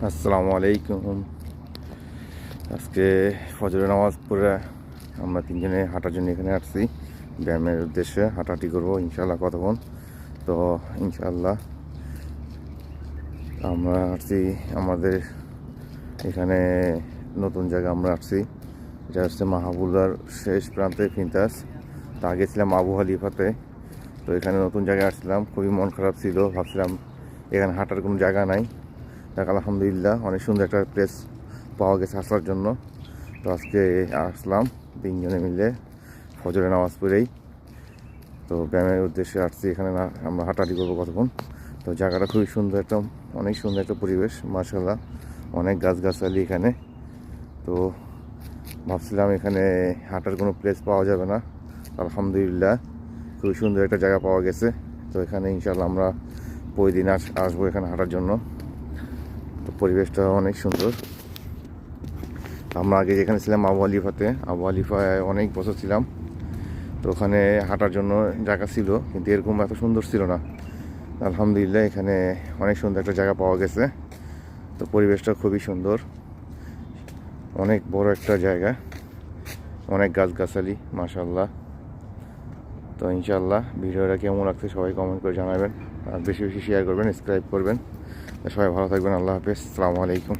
আসসালামু আলাইকুম। আজকে ফজরের নামাজ পড়ে আমরা তিনজনে হাঁটার জন্য এখানে আসছি। ব্যায়ামের উদ্দেশ্যে হাঁটাহাঁটি করবো ইনশাল্লাহ কতক্ষণ। তো ইনশাল্লাহ আমরা আসছি আমাদের এখানে নতুন জায়গা আমরা আসছি। এটা হচ্ছে মাহাবুলার শেষ প্রান্তে ফিনতাস। তা আগে ছিলাম আবু হালিফাতে। তো এখানে নতুন জায়গায় আসছিলাম, খুবই মন খারাপ ছিল, ভাবছিলাম এখানে হাঁটার কোনো জায়গা নাই। দেখ আলহামদুলিল্লাহ অনেক সুন্দর একটা প্লেস পাওয়া গেছে আসার জন্য। তো আজকে আসলাম তিনজনে মিলে ফজরের নামাজ পড়েই। তো ব্যায়ামের উদ্দেশ্যে আসছি এখানে, না আমরা হাঁটাহাঁটি করবো কতক্ষণ। তো জায়গাটা খুবই সুন্দর, একটা অনেক সুন্দর একটা পরিবেশ মাশাআল্লাহ, অনেক গাছগাছালি এখানে। তো ভাবছিলাম এখানে হাঁটার কোনো প্লেস পাওয়া যাবে না, আলহামদুলিল্লাহ খুবই সুন্দর একটা জায়গা পাওয়া গেছে। তো এখানে ইনশাআল্লাহ আমরা প্রতিদিন আসবো এখানে হাঁটার জন্য। তো পরিবেশটা অনেক সুন্দর। আমরা আগে যেখানে ছিলাম আবু হালিফাতে, আবু হালিফায় অনেক বছর ছিলাম। তো ওখানে হাঁটার জন্য জায়গা ছিল, কিন্তু এরকম এত সুন্দর ছিল না। আলহামদুলিল্লাহ এখানে অনেক সুন্দর একটা জায়গা পাওয়া গেছে। তো পরিবেশটা খুবই সুন্দর, অনেক বড় একটা জায়গা, অনেক গাছগাছালি মাশাআল্লাহ। তো ইনশাআল্লাহ ভিডিওটা কেমন লাগছে সবাই কমেন্ট করে জানাবেন, আর বেশি বেশি শেয়ার করবেন, সাবস্ক্রাইব করবেন। সবাই ভালো থাকবেন, আল্লাহ হাফেজ, আসসালামু আলাইকুম।